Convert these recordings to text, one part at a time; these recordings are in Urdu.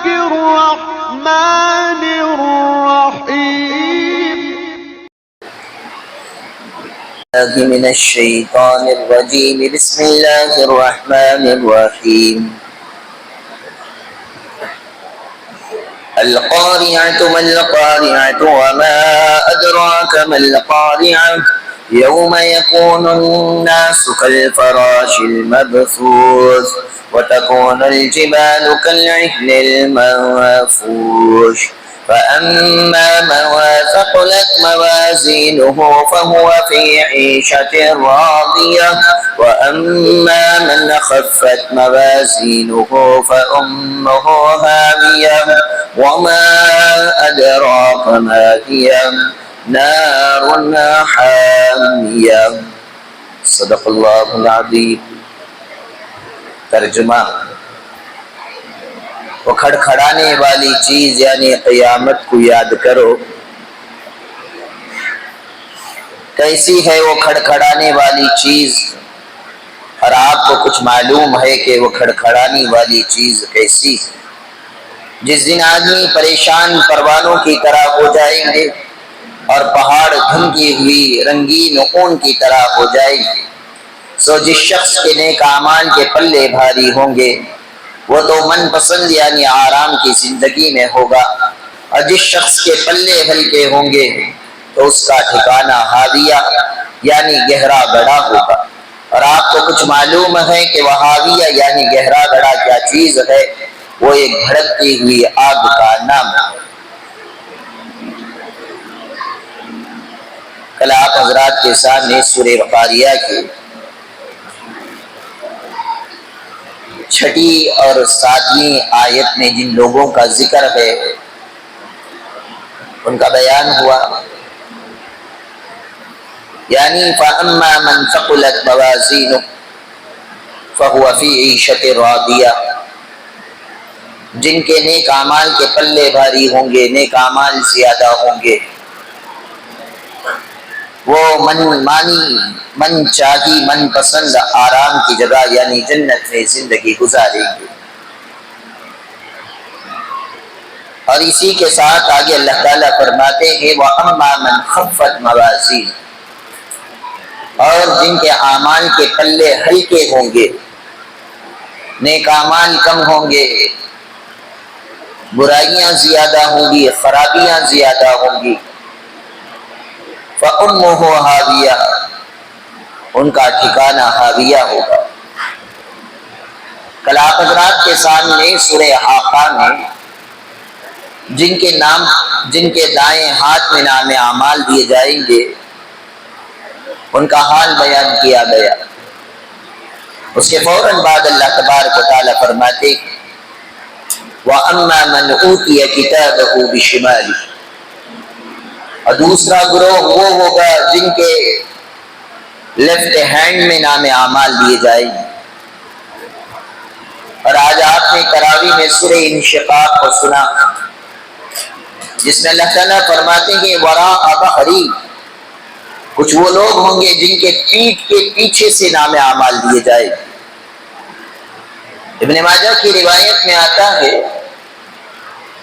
الرحمن الرحيم من الشيطان الرجيم بسم الله الرحمن الرحيم القارعة ما القارعة وما أدراك ما القارعة يوم يكون الناس كالفراش المبثوث وتكون الجبال كالعهن المنفوش فأما من ثقلت موازينه فهو في عيشة راضية وأما من خفت موازينه فأمه هاوية وما أدراك ما هي نار حامية صدق اللہ العظیم۔ ترجمہ: وہ کھڑکھڑانے والی چیز یعنی قیامت کو یاد کرو، کیسی ہے وہ کھڑکھڑانے والی چیز، اور آپ کو کچھ معلوم ہے کہ وہ کھڑکھڑانے والی چیز کیسی ہے؟ جس دن آدمی پریشان پروانوں کی طرح ہو جائیں گے اور پہاڑ دھنکی ہوئی رنگین اون کی طرح ہو جائیں گے، سو جس شخص کے نیک اعمال کے پلے بھاری ہوں گے وہ تو من پسند یعنی آرام کی زندگی میں ہوگا، اور جس شخص کے پلے ہلکے ہوں گے تو اس کا ٹھکانہ ہاویہ یعنی گہرا گڑھا ہوگا۔ اور آپ کو کچھ معلوم ہے کہ وہ ہاویہ یعنی گہرا گڑھا کیا چیز ہے؟ وہ ایک بھڑکتی ہوئی آگ کا نام ہے۔ کل آپ حضرات کے سامنے سورہ قاریہ کی 6 اور 7 آیت میں جن لوگوں کا ذکر ہے ان کا بیان ہوا، یعنی فَأَمَّا مَنْ ثَقُلَتْ مَوَازِينُهُ فَهُوَ فِي عِيشَةٍ رَاضِيَةٍ، جن کے نیک اعمال کے پلے بھاری ہوں گے، نیک اعمال زیادہ ہوں گے، وہ من چاہی من پسند آرام کی جگہ یعنی جنت میں زندگی گزاریں گے۔ اور اسی کے ساتھ آگے اللہ تعالیٰ فرماتے ہیں وَأَمَّا مَنْ خَفَّتْ مَوَازِينُهُ، اور جن کے اعمال کے پلے ہلکے ہوں گے، نیک اعمال کم ہوں گے، برائیاں زیادہ ہوں گی، خرابیاں زیادہ ہوں گی، فَأُمُّهُ ہاویہ، ان کا ٹھکانہ ہاویہ ہوگا۔ کل آپ حضرات کے سامنے سورہ حاقہ میں جن کے دائیں ہاتھ میں نام اعمال دیے جائیں گے ان کا حال بیان کیا گیا۔ اس کے فوراً بعد اللہ تبارک و تعالیٰ فرماتے وَأَمَّا مَنْ أُوتِيَ كِتَابَهُ بِشِمَالِهِ، اور دوسرا گروہ وہ ہوگا جن کے لیفٹ ہینڈ میں نام اعمال دیے جائیں گے۔ اور آج آپ نے تراویح میں سورہ انشقاق کو سنا جس میں اللہ تعالیٰ فرماتے ہیں وراء ظہری، کچھ وہ لوگ ہوں گے جن کے پیٹھ کے پیچھے سے نام اعمال دیے جائیں گے۔ ابن ماجہ کی روایت میں آتا ہے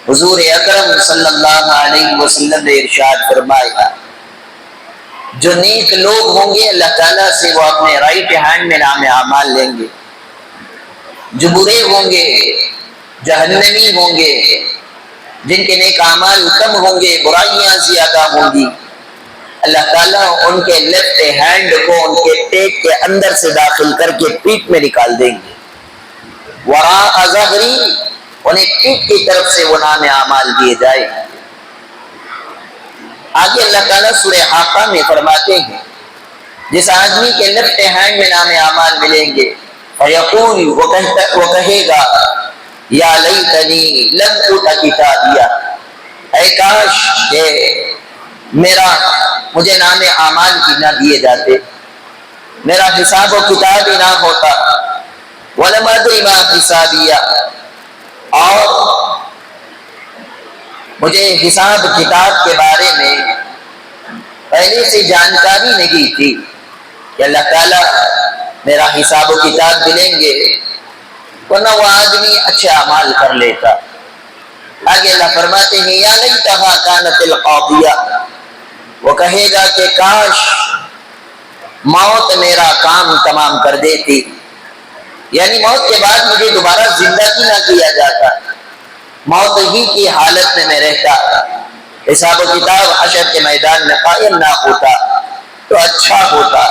حضور اکرم صلی اللہ علیہ وسلم نے ارشاد فرمایا جو نیک لوگ ہوں گے اللہ تعالیٰ سے وہ اپنے رائٹ ہینڈ میں نام اعمال لیں گے، جو برے ہوں گے جہنمی ہوں گے، جن کے نیک اعمال کم ہوں گے، برائیاں زیادہ ہوں گی، اللہ تعالیٰ ان کے لیفٹ ہینڈ کو ان کے پیٹ کے اندر سے داخل کر کے پیٹ میں نکال دیں گے۔ وراء ظہری، انہیں پیٹ کی طرف سے وہ نام اعمال دیے جائیں۔ آگے اللہ تعالیٰ سورہ حاقہ میں فرماتے ہیں جس آدمی کے لیفٹ ہینڈ میں نام اعمال ملیں گے فیقول، وہ کہے گا یا لیتنی لم اوت کتابیہ، اے کاش کہ مجھے نام اعمال کی نہ دیے جاتے، میرا حساب و کتاب ہی نہ ہوتا، ولم ادری ما حسابیہ، اور مجھے حساب کتاب کے بارے میں پہلے سے جانکاری نہیں تھی کہ اللہ تعالیٰ میرا حساب و کتاب دلیں گے، ورنہ وہ آدمی اچھے اعمال کر لیتا، آگے اللہ فرماتے ہیں یا لیتہا کانت القاضیہ، وہ کہے گا کہ کاش موت میرا کام تمام کر دیتی، یعنی موت کے بعد مجھے دوبارہ زندہ ہی نہ کیا جاتا، موت ہی کی حالت میں رہتا، حساب و کتاب حشر کے میدان میں قائم نہ ہوتا تو اچھا ہوتا۔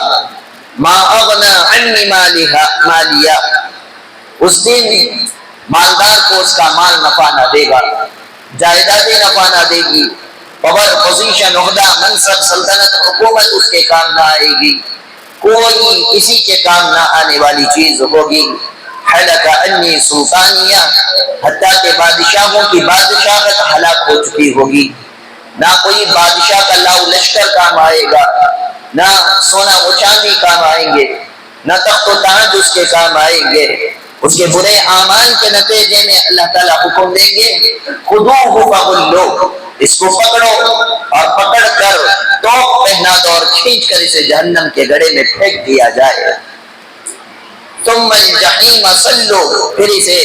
ما اغنی عنی مالیہ، اس دن مالدار کو اس کا مال نفع نہ دے گا، جائیدادیں نفع نہ دے گی، پاور، پوزیشن، عہدہ، منصب، سلطنت، حکومت اس کے کام نہ آئے گی، کوئی کسی کے کام نہ آنے والی چیز ہوگی۔ حلق انی سلطانیہ، حتیٰ کہ بادشاہوں کی بادشاہت ہلاک ہو چکی ہوگی، نہ کوئی بادشاہ کا لاؤ لشکر کام آئے گا، نہ سونا و چاندی کام آئیں گے، نہ تخت و تاج اس کے کام آئیں گے۔ اس کے برے اعمال کے نتیجے میں اللہ تعالیٰ حکم دیں گے خذوہ فغلوہ، اس کو پکڑو اور پکڑ کر توق پہنا دو اور کھینچ کر اسے جہنم کے گڑھے میں پھینک دیا جائے۔ ثم الجحیم صلو، پھر اسے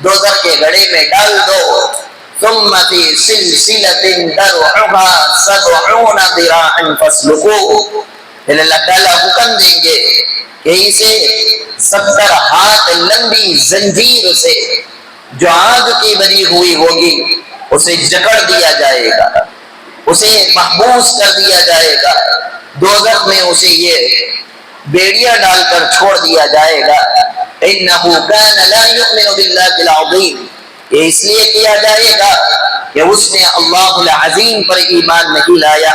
دوزخ کے گڑھے میں ڈال دو۔ ثم فی سلسلۃ ذرعها 70 ذراعا فاسلکوہ، پھر اللہ تعالیٰ حکم دیں گے کہ اسے 70 ہاتھ لمبی زنجیر سے جو آگ کی بنی ہوئی ہوگی اسے جکڑ دیا جائے گا، اسے محبوس کر دیا جائے گا، دوزخ میں اسے یہ بیڑیاں ڈال کر چھوڑ دیا جائے گا۔ انہ کان لا یؤمن باللہ العظیم، یہ اس لیے کیا جائے گا کہ اس نے اللہ العظیم پر ایمان نہیں لایا۔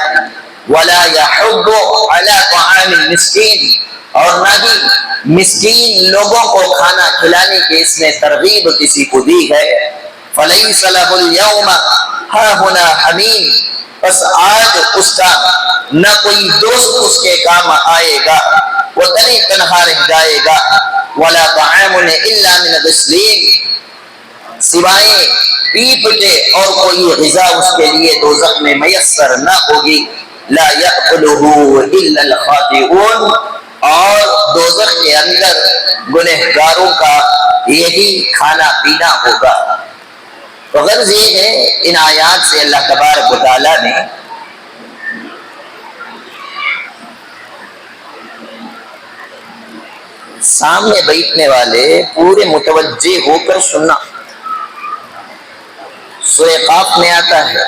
ولا یحض علی طعام المسکین، اور نہ ہی مسکین لوگوں کو کھانا کھلانے کی اس نے ترغیب کسی کو دی ہے۔ فلیس لہ اليوم ہاہنا حمیم، بس آج اس کا نہ کوئی دوست اس کے کام آئے گا، وہ تنہا تنہا رہ جائے گا۔ ولا طعام الا من غسلین، سوائے پیپ کے اور کوئی غذا اس کے لیے دوزخ میں میسر نہ ہوگی۔ لا یأکلہ الا الخاطئون، اور دوزخ کے اندر گنہگاروں کا یہی کھانا پینا ہوگا۔ تو غرض یہ ہے ان آیات سے اللہ تبارک و تعالیٰ نے سامنے بیٹھنے والے پورے متوجہ ہو کر سننا۔ سورہ قاف میں آتا ہے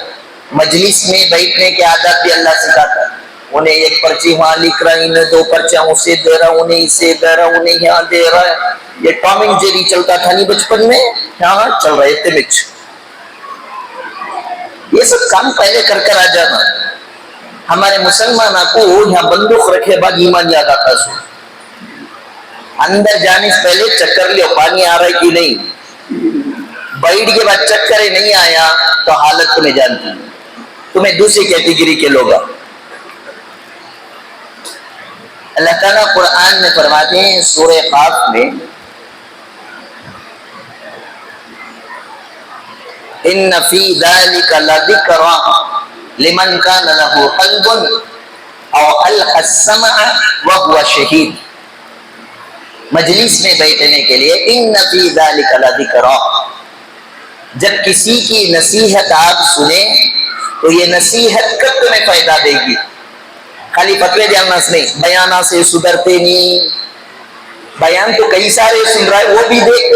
مجلس میں بیٹھنے کے آداب بھی اللہ سکھاتا ہے، انہیں ایک پرچی وہاں لکھ رہا ہے، انہیں دو پرچیاں اسے دے رہا، انہیں اسے دے رہا، انہیں یہاں دے رہا ہے۔ یہ ٹام اینڈ جیری چلتا تھا نہیں بچپن میں، یہاں چل رہے تھے مچ، یہ سب کام پہلے کر کر آ جانا۔ ہمارے مسلمانوں کو یہاں بندوق رکھے بعد ایمان یاد آتا سو، اندر جانے سے پہلے چکر لو پانی آ رہا ہے کہ نہیں، بیٹھ کے بعد چکر نہیں آیا تو حالت تمہیں جانتی، تمہیں دوسری کیٹیگری کے لوگ۔ اللہ تعالیٰ قرآن میں فرماتے ہیں سورہ قاف میں ان فی ذلک لذکرا لمن کان لہ قلب او القی السمع وهو شہید، مجلس میں بیٹھنے کے لیے ان فی ذلک لذکرا، جب کسی کی نصیحت آپ سنیں تو یہ نصیحت کب تمہیں فائدہ دے گی؟ خالی فتوے جاننا سے نہیں، بیانہ سے سدھرتے نہیں، بیان تو کئی سارے سن رہا ہے وہ بھی دیکھ،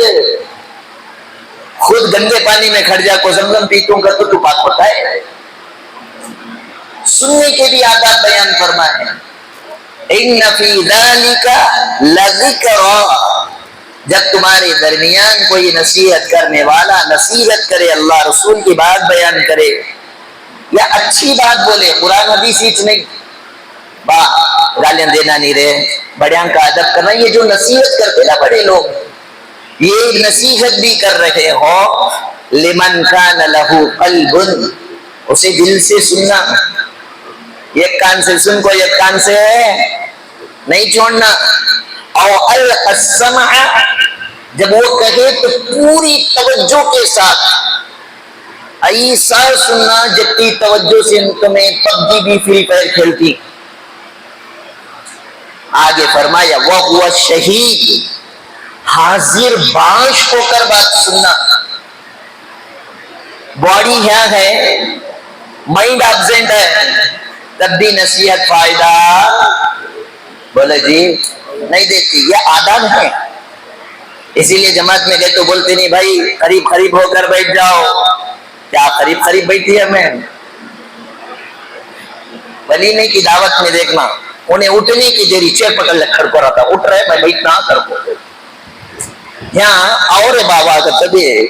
خود گندے پانی میں کھڑ جا کو زمزم پیتوں کا تو پاک ہوتا ہے، سننے کے بھی آداب بیان فرمائے ہیں۔ ان فی ذالک لذکرا، جب تمہارے درمیان کوئی نصیحت کرنے والا نصیحت کرے، اللہ رسول کی بات بیان کرے یا اچھی بات بولے، قرآن حدیث ہی نہیں، گالیاں دینا نہیں رہے، بڑیاں کا ادب کرنا، یہ جو نصیحت کرتے نا بڑے لوگ، یہ نصیحت بھی کر رہے ہو لمن کان لہ قلب، اسے دل سے سننا، ایک کان سے سن کو ایک کان سے نہیں چھوڑنا۔ او القی السمع، جب وہ کہے تو پوری توجہ کے ساتھ ایسا سننا جتنی توجہ سے تمہیں پب جی بھی فری فائر کھیلتی۔ آگے فرمایا وَهُوَ شہید، حاضر باش ہو کر بات سننا، باڈی یہاں ہے, مائنڈ ایبسینٹ ہے, تب بھی نصیحت فائدہ بولے جی نہیں دیتی. یہ آداب ہے. اسی لیے جماعت میں گئے تو بولتے نہیں بھائی قریب قریب ہو کر بیٹھ جاؤ. کیا قریب قریب بیٹھی ہے؟ میں ولیمے کی دعوت میں دیکھنا انہیں اٹھنے کی دیر چیئر پکڑ لے کھڑ کو رہا تھا, اٹھ رہے میں بیٹھنا کر کو. یہاں اور بابا کا کبھی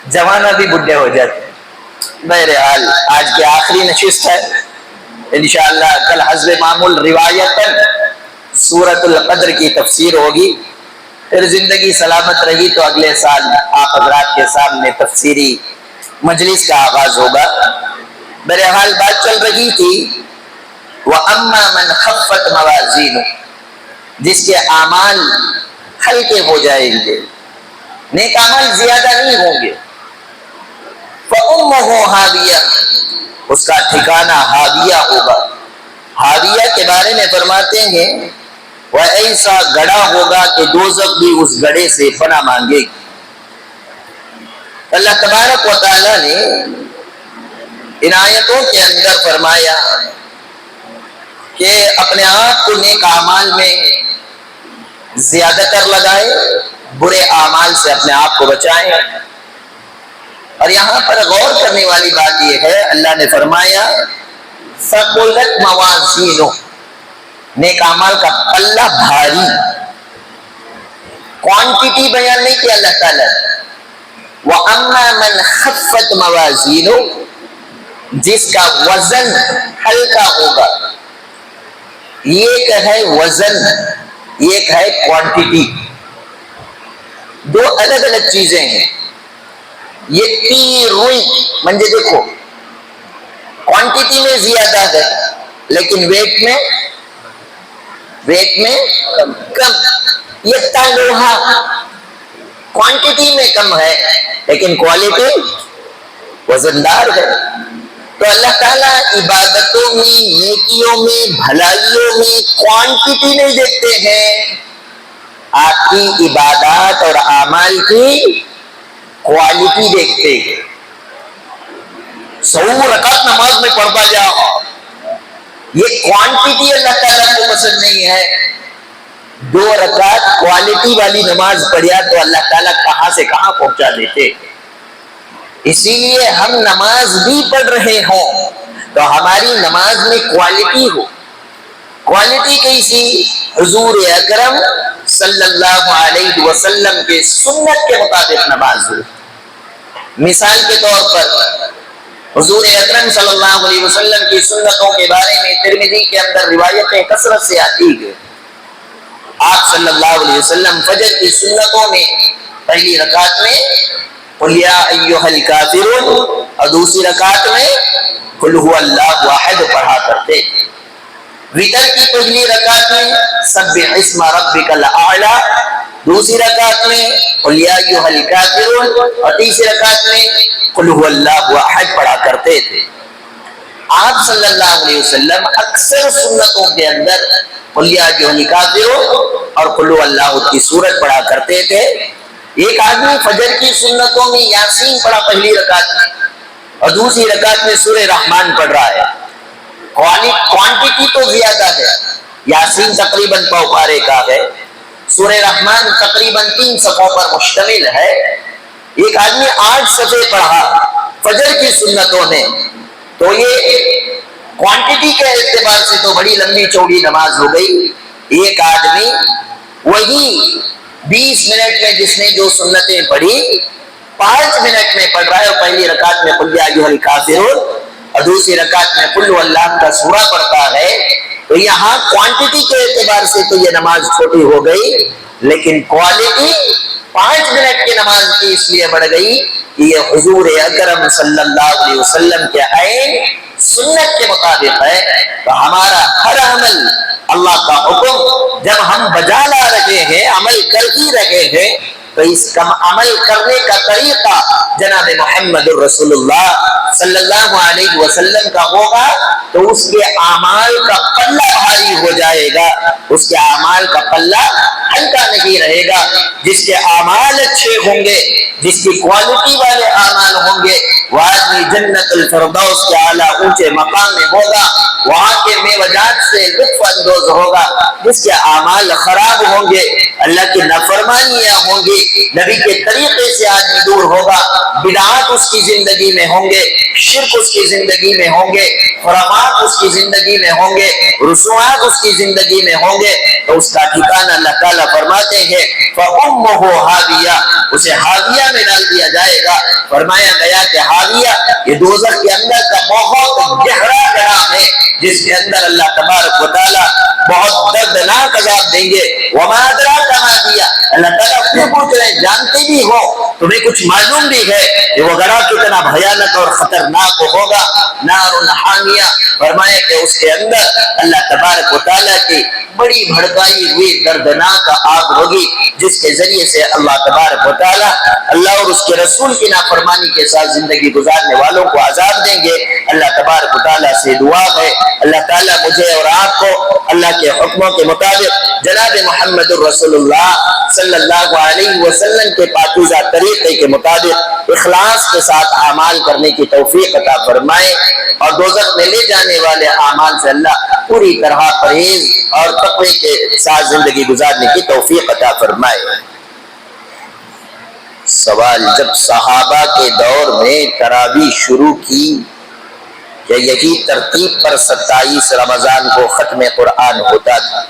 جوانہ بھی بڈھے ہو جاتے. بہرحال آج کی آخری نشست ہے انشاءاللہ. کل حسب معمول روایتاً سورۃ القدر کی تفسیر ہوگی. پھر زندگی سلامت رہی تو اگلے سال آپ حضرات کے سامنے تفسیری مجلس کا آغاز ہوگا. بہرحال بات چل رہی تھی وَأَمَّا مَنْ خَفَّتْ مَوَازِينُ, جس کے اعمال ہلکے ہو جائیں گے, نیک اعمال زیادہ نہیں ہوں گے. فَأُمُّهُ هَاوِيَةٌ, اس کا ٹھکانہ ہاویہ ہوگا. ہاویہ کے بارے میں فرماتے ہیں وہ ایسا گڑھا ہوگا کہ دوزخ بھی اس گڑھے سے پناہ مانگے گی. اللہ تبارک و تعالی نے ان آیتوں کے اندر فرمایا کہ اپنے آپ کو نیک اعمال میں زیادہ تر لگائے, برے اعمال سے اپنے آپ کو بچائیں. اور یہاں پر غور کرنے والی بات یہ ہے, اللہ نے فرمایا ثقلت موازینہ, نیک اعمال کا پلہ بھاری. کوانٹٹی بیان نہیں کیا اللہ تعالیٰ. وَأَمَّا مَنْ خَفَّتْ مَوَازِينُ, جس کا وزن ہلکا ہوگا. ایک ہے وزن, ایک ہے کوانٹٹی, دو الگ الگ چیزیں ہیں. یہ تی روئی منجے دیکھو کوانٹٹی میں زیادہ ہے لیکن ویٹ میں کم. یہ تالوہا کوانٹٹی میں کم ہے لیکن کوالٹی وزندار ہے. تو اللہ تعالیٰ عبادتوں میں, نیکیوں میں, بھلائیوں میں کوانٹٹی نہیں دیکھتے ہیں, آپ کی عبادات اور اعمال کی کوالٹی دیکھتے ہیں. 100 رکعت نماز میں پڑھتا جاؤ, یہ کوانٹٹی اللہ تعالیٰ کو پسند نہیں ہے. 2 رکعت کوالٹی والی نماز پڑھیا تو اللہ تعالیٰ کہاں سے کہاں پہنچا دیتے. اسی لیے ہم نماز بھی پڑھ رہے ہوں تو ہماری نماز میں کوالٹی ہو. کوالٹی کیسی؟ حضور اکرم صلی اللہ علیہ وسلم کے سنت کے مطابق نماز ہو. مثال کے طور پر حضور اکرم صلی اللہ علیہ وسلم کی سنتوں کے بارے میں ترمذی کے اندر روایتیں کثرت سے آتی ہیں. آپ صلی اللہ علیہ وسلم فجر کی سنتوں میں پہلی رکعت میں قل یا ایھا الکافرون اور دوسری رکعت میں قل ھو اللہ احد پڑھا کرتے. وتر کی پہلی رکعت میں سبح اسم ربک الاعلی, دوسری رکعت میں قل یا ایھا الکافرون اور تیسری رکعت میں قل ھو اللہ احد پڑھا کرتے تھے. آپ صلی اللہ علیہ وسلم اکثر سنتوں کے اندر قل یا ایھا الکافرون اور قل ھو اللہ کی سورت پڑھا کرتے تھے. ایک آدمی فجر کی سنتوں میں یاسین پڑھا پہلی رکعت میں اور دوسری رکعت میں سورہ رحمان پڑھ رہا ہے. کوانٹٹی تو زیادہ ہے, یاسین تقریباً 100 پارے کا ہے, سورہ رحمان تقریباً 3 صفحوں پر مشتمل ہے. ایک آدمی 8 صفحے پڑھا فجر کی سنتوں میں, تو یہ کوانٹٹی کے اعتبار سے تو بڑی لمبی چوڑی نماز ہو گئی. ایک آدمی وہی 20 منٹ میں جس نے جو سنتیں پڑھی 5 منٹ میں پڑھ رہا ہے, اور پہلی رکعت میں قل یا ایھا الکافرون اور دوسری رکعت میں قل ھو اللہ کا سورہ پڑھتا ہے. تو یہاں کوانٹٹی کے اعتبار سے تو یہ نماز چھوٹی ہو گئی, لیکن کوالٹی 5 منٹ کی نماز کی اس لیے بڑھ گئی کہ یہ حضور اکرم صلی اللہ علیہ وسلم کے عین سنت کے مطابق ہے. تو ہمارا ہر عمل اللہ کا حکم جب ہم بجا لا رہے ہیں, عمل کر ہی رہے ہیں, تو اس کا عمل کرنے کا طریقہ جناب محمد رسول اللہ صلی اللہ علیہ وسلم کا ہوگا تو اس کے اعمال کا پلہ بھاری ہو جائے گا، اس کے اعمال کا پلہ ہلکا نہیں رہے گا۔ جس کے اعمال اچھے ہوں گے، جس کی کوالٹی والے اعمال ہوں گے، وہ آدمی جنت الفردوس کے اعلیٰ اونچے مقام میں ہوگا، وہاں کے میوجات سے لطف اندوز ہوگا۔ جس کے اعمال خراب ہوں گے، اللہ کی نافرمانیاں ہوں گی، نبی کے طریقے سے آدمی دور ہوگا، بدعات اس کی زندگی میں ہوں گے، شرک اس کی زندگی میں ہوں گے، خرافات اس کی زندگی میں ہوں گے، رسومات اس کی زندگی میں ہوں گے، تو اس کا ٹھکانہ اللہ تعالیٰ فرماتے ہیں فَأُمُّهُ هَاوِيَةٌ، اسے ہاویہ میں ڈال دیا جائے گا۔ فرمایا گیا کہ ہاویہ یہ دوزخ کے اندر کا بہت گہرا گڑھ ہے، جس کے اندر اللہ تبارک و تعالیٰ بہت دردناک عذاب دیں گے۔ وَمَا أَدْرَاكَ مَا هِيَ، اللہ تعالیٰ اپنے پوچھ رہے ہیں جانتے بھی ہو، تمہیں کچھ معلوم بھی ہے کہ وہ گڑھ کتنا بھیانک اور خطرناک ہوگا۔ نار حامیہ، فرمایا کہ اس کے اندر اللہ تبارک و تعالیٰ کی بڑی بھڑکائی ہوئی دردناک آگ ہوگی، جس کے ذریعے سے اللہ تبارک و تعالیٰ اللہ اور اس کے رسول کی نافرمانی کے ساتھ زندگی گزارنے والوں کو عذاب دیں گے۔ اللہ تبارک و تعالیٰ سے دعا ہے اللہ تعالیٰ مجھے اور آپ کو اللہ کے حکموں کے مطابق جناب محمد الرسول اللہ صلی اللہ علیہ وسلم کے پاکیزہ طریقے کے مطابق اخلاص کے ساتھ اعمال کرنے کی توفیق عطا فرمائے، اور دوزخ میں لے جانے والے اعمال سے اللہ پوری طرح پرہیز اور تقوی کے ساتھ زندگی گزارنے کی توفیق عطا فرمائے۔ سوال، جب صحابہ کے دور میں تراویح شروع کی، کیا یہی ترتیب پر 27 رمضان کو ختم قرآن ہوتا تھا؟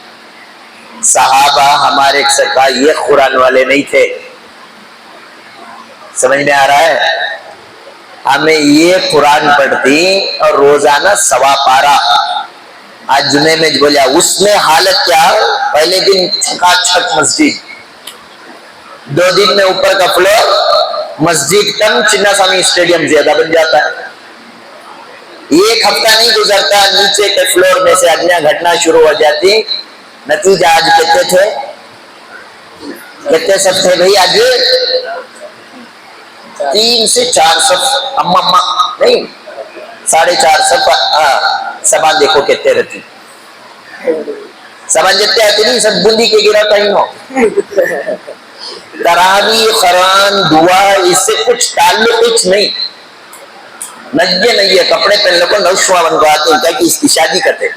صحابہ ہمارے سرکار یہ قرآن والے نہیں تھے، سمجھ میں آ رہا ہے؟ ہمیں یہ قرآن پڑھتی اور روزانہ 1.25 پارہ، آج جمعے میں بولیا اس میں حالت کیا، پہلے دن چھکا چھک مسجد، 2 دن میں اوپر کا فلور مسجد کم، چنا سامی اسٹیڈیم زیادہ بن جاتا ہے، 1 ہفتہ نہیں گزرتا نیچے کے فلور میں سے اگنیاں گھٹنا شروع ہو جاتی۔ نتیجہ آج کتنے تھے، کتنے صف تھے بھائی؟ آج 3 سے 4 صف، اما نہیں 4.5 صف، سامان دیکھو کتنے رہتی، سامان جتنے آتی نہیں، سب بندی کے گرا کہیں ہو۔ تراویح، قرآن، دعا، اس سے کچھ تعلق کچھ نہیں، نئے کپڑے پہن لو کو نوشوا بنوا آتے ہیں کہ اس کی شادی کرتے۔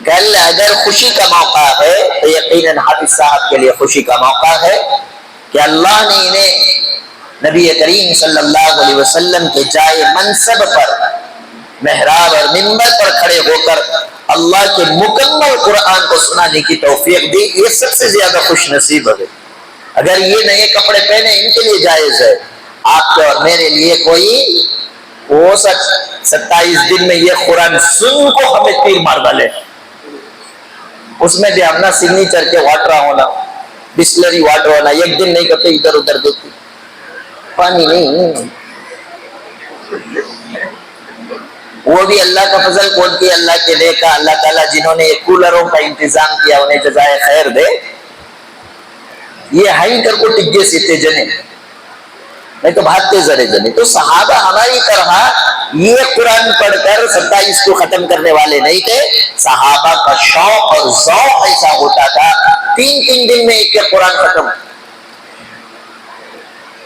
کل اگر خوشی کا موقع ہے تو یقیناً حافظ صاحب کے لیے خوشی کا موقع ہے کہ اللہ نے انہیں نبی کریم صلی اللہ علیہ وسلم کے جائے منصب پر، محراب اور منبر پر کھڑے ہو کر اللہ کے مکمل قرآن کو سنانے کی توفیق دی۔ یہ سب سے زیادہ خوش نصیب ہے۔ اگر یہ نئے کپڑے پہنے ان کے لیے جائز ہے، آپ کے اور میرے لیے کوئی ہو 27 دن میں یہ قرآن سن کو ہمیں تیر مار ڈالے، اس میں بھی اپنا سگنیچر کے واٹر ہونا، بسلری واٹر ہونا، 1 دن نہیں کرتے ادھر ادھر دیکھتے، پانی نہیں، وہ بھی اللہ کا فضل کون کی، اللہ کے نیکا، اللہ تعالیٰ جنہوں نے کولروں کا انتظام کیا انہیں جزائے خیر دے۔ یہ ہائی کر کو ٹگے سیتے جنے نہیں تو بھاگتے زرے جنے۔ تو صحابہ ہماری طرح یہ قرآن پڑھ کر 27 کو ختم کرنے والے نہیں تھے، صحابہ کا شوق اور ذوق ایسا ہوتا تھا 3 دن میں ایک قرآن ختم،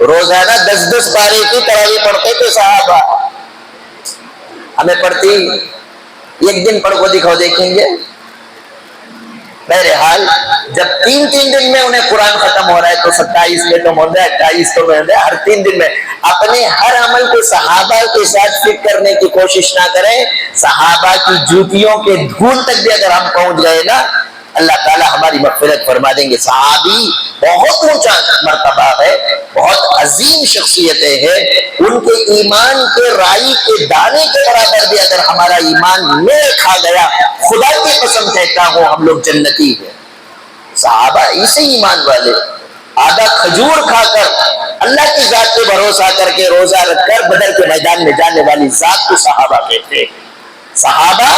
روزانہ 10 پارے کی تراویح پڑھتے تھے صحابہ۔ ہمیں پڑھتی 1 دن پڑھ کو دکھاؤ دیکھیں گے۔ بہرحال جب 3 دن میں انہیں قرآن ختم ہو رہا ہے تو 27 میں تو ہوتا ہے، 28 تو ہوتا ہے، ہر 3 دن میں اپنے ہر عمل کو صحابہ کے ساتھ فٹ کرنے کی کوشش نہ کریں۔ صحابہ کی جوتیوں کے دھول تک بھی اگر ہم پہنچ گئے نا، اللہ تعالیٰ ہماری مغفرت فرما دیں گے۔ صحابی بہت اونچا مرتبہ ہے، بہت عظیم شخصیتیں ہیں، ان کے ایمان کے رائی کے دانے کے برابر بھی اگر ہمارا ایمان میل کھا گیا، خدا کی قسم کہتا ہوں ہم لوگ جنتی ہیں۔ صحابہ اسی ایمان والے، آدھا کھجور کھا کر اللہ کی ذات پہ بھروسہ کر کے روزہ رکھ کر بدر کے میدان میں جانے والی ذات کو صحابہ کہتے ہیں۔ صحابہ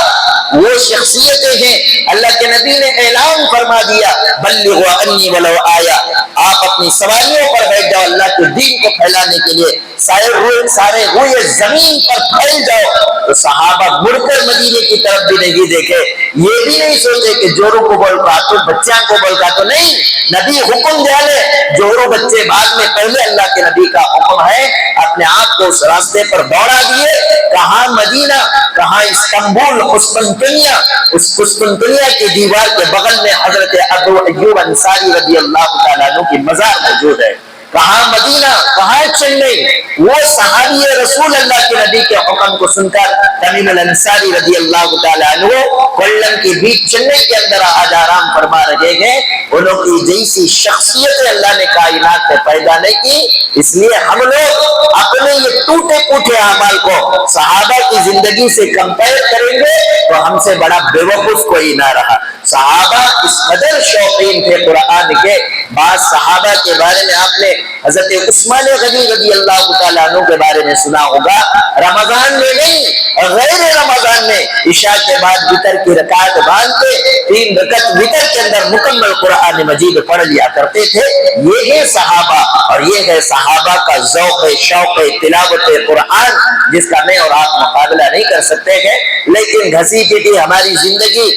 وہ شخصیتیں ہیں، اللہ کے نبی نے اعلان فرما دیا بلغوا انی ولو آیا، آپ اپنی سواریوں پر بیٹھ جاؤ اللہ کے دین کو پھیلانے کے لیے، سارے روئے زمین پر پھیل جاؤ۔ تو صحابہ مڑ کر مدینے کی طرف بھی نہیں دیکھے، یہ بھی نہیں سوچے کہ جوروں کو بلکا تو بچیاں کو بلکا تو نہیں، نبی حکم دے لے جوروں بچے بعد میں، پہلے اللہ کے نبی کا حکم ہے، اپنے آپ کو اس راستے پر دوڑا دیے۔ کہاں مدینہ، کہاں استنبول، قسطنطنیہ، اس قسطنطنیہ کی دیوار کے بغل میں حضرت ابو ایوب انصاری رضی اللہ تعالیٰ عنہ کی مزار موجود ہے۔ کہاں مدینہ، کہاں چنئی، وہ صحابی رسول اللہ کے نبی کے حکم کو سن کر تمیم الانصاری رضی اللہ تعالیٰ عنہ کولم کے بیچ چنئی کے اندر آج آرام فرما رہے ہیں۔ انہوں کی جیسی شخصیت اللہ نے کائنات میں پیدا نہیں کی، اس لیے ہم لوگ اپنے یہ ٹوٹے پوٹے اعمال کو صحابہ کی زندگی سے کمپیئر کریں گے تو ہم سے بڑا بے وقوف کوئی نہ رہا۔ صحابہ اس قدر شوقین تھے قرآن کے، بعض صحابہ کے بارے میں آپ نے حضرت عثمان غنی رضی اللہ تعالیٰ عنہ کے بارے میں سنا ہوگا، رمضان میں نہیں اور غیر رمضان میں عشاء کے بعد وتر کی رکعت باندھتے 3 رکعت وتر کے اندر مکمل قرآن مجید پڑھ لیا کرتے تھے۔ یہ ہے صحابہ، اور یہ ہے صحابہ کا ذوق شوق تلاوت قرآن، جس کا میں اور آپ مقابلہ نہیں کر سکتے ہیں۔ لیکن گھسی پٹی ہماری زندگی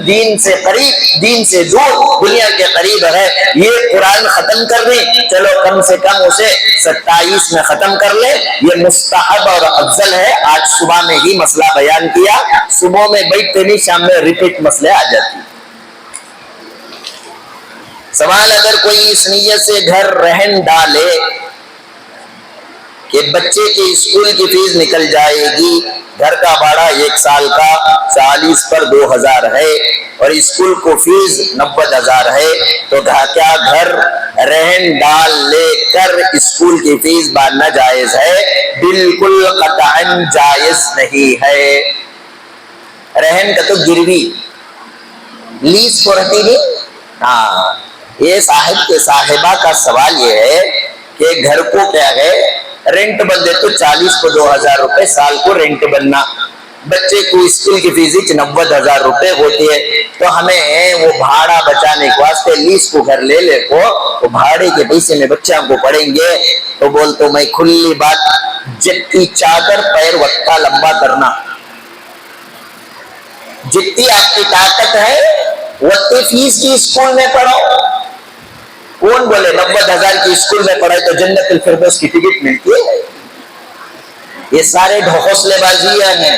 دین سے قریب، دین سے دور، دنیا کے قریب ہے۔ یہ قرآن ختم کر لیں، چلو کم سے کم اسے 27 میں ختم کر لیں، یہ مستحب اور افضل ہے۔ آج صبح میں ہی مسئلہ بیان کیا، صبح میں بیٹھتے نہیں، شام میں ریپیٹ مسئلے آ جاتی۔ سوال، اگر کوئی اس نیت سے گھر رہن ڈالے کہ بچے کے اسکول کی فیس نکل جائے گی، گھر کا بھاڑا 1 سال کا 40 پر 2000 ہے اور اسکول کو فیس 90,000 ہے، تو کیا گھر رہن ڈال لے کر اسکول کی فیس باندھنا جائز ہے؟ بالکل قطعاً جائز نہیں ہے۔ رہن کا تو گروی، لیز کو رہتی نہیں۔ ہاں، یہ صاحب کے صاحبہ کا سوال یہ ہے کہ گھر کو کیا ہے رینٹ بندے، تو 40 کو 2000 روپے سال کو رینٹ بننا، بچے کو اسکول کی فیس 90,000 روپے ہوتی ہے، تو ہمیں وہ بھاڑا بچانے کے واسطے لیز کو گھر لے لے کو وہ بھاڑے کے پیسے میں بچوں کو پڑیں گے۔ تو بولتا ہوں میں کھلی بات، جتنی چادر پیر وقتا لمبا کرنا، جتنی آپ کی طاقت ہے وقتی فیس کی اسکول میں پڑھو۔ کون بولے 90,000 کی اسکول میں پڑھائے تو جنت الفردوس کی ٹکٹ ملتی ہے؟ یہ سارے حوصلے بازیاں ہیں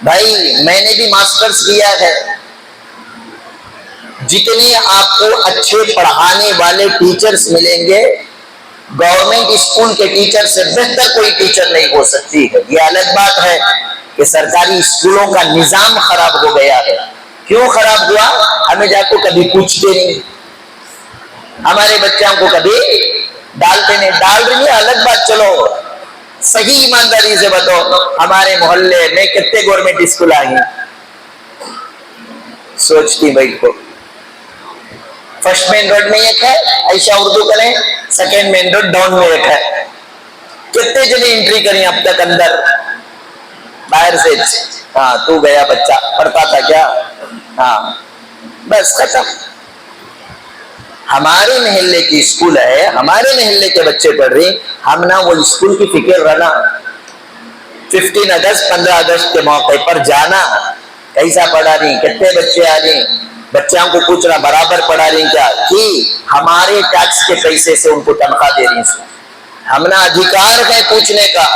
بھائی۔ میں نے بھی ماسٹرز کیا ہے، جتنے آپ کو اچھے پڑھانے والے ٹیچرز ملیں گے، گورنمنٹ اسکول کے ٹیچر سے بہتر کوئی ٹیچر نہیں ہو سکتی ہے۔ یہ الگ بات ہے کہ سرکاری اسکولوں کا نظام خراب ہو گیا ہے۔ کیوں خراب ہوا؟ ہمیں جا کو کبھی پوچھتے نہیں، ہمارے بچوں کو کبھی ڈالتے نہیں۔ ڈال رہی ہے الگ بات، چلو صحیح ایمانداری سے بتاؤ، ہمارے محلے میں کتنے گورنمنٹ اسکول آئے ہیں؟ سوچتی بھائی کو، فرسٹ مین روڈ میں ایک ہے عائشہ اردو کریں، سیکنڈ مین روڈ ڈاؤن میں ایک ہے، کتنے جنے انٹری کریں اب تک اندر باہر سے؟ ہاں تو گیا بچہ پڑھتا تھا کیا؟ ہاں بس ختم۔ ہمارے محلے کی اسکول ہے، ہمارے محلے کے بچے پڑھ رہے، ہم نہ وہ اسکول کی فکر رہنا۔ 15 اگست 15 اگست کے موقع پر جانا، کیسا پڑھا رہی، کتنے بچے آ رہے، بچوں کو پوچھنا برابر پڑھا رہی کیا؟ کہ ہمارے ٹیکس کے پیسے سے ان کو تنخواہ دے رہی ہیں، ہم نا ادھیکار ہے پوچھنے کا،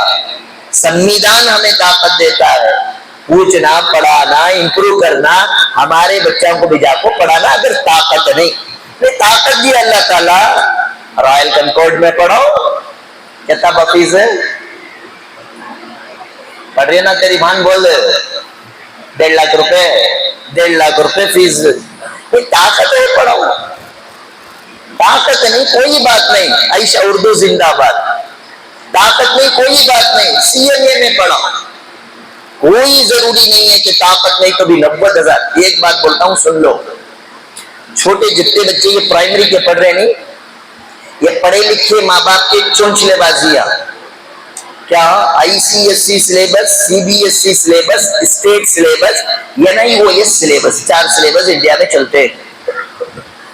سنویدھان ہمیں طاقت دیتا ہے پوچھنا، پڑھانا، امپروو کرنا، ہمارے بچوں کو بھی جا کو پڑھانا۔ اگر طاقت نہیں، طاقت دی اللہ تعالیٰ، رائل کنکورڈ میں پڑھو، کتنا فیس ہے؟ پڑھ رہی ہے نا تیری بہن، بول 1.5 لاکھ روپے، 1.5 لاکھ روپے فیس۔ کوئی طاقت ہے پڑھو، طاقت نہیں کوئی بات نہیں، عائشہ اردو زندہ باد، طاقت نہیں کوئی بات نہیں، CMA میں پڑھو، کوئی ضروری نہیں ہے کہ طاقت نہیں تو بھی 90,000۔ ایک بات بولتا ہوں سن لو، چھوٹے جتنے بچے یہ پرائمری کے پڑھ رہے نہیں، یہ پڑھے لکھے ماں باپ کے چونچلے بازیاں، کیا ICSE syllabus, CBSE syllabus, state syllabus, یا نہیں وہ یہ سلیبس، 4 سلیبس انڈیا میں چلتے ہیں۔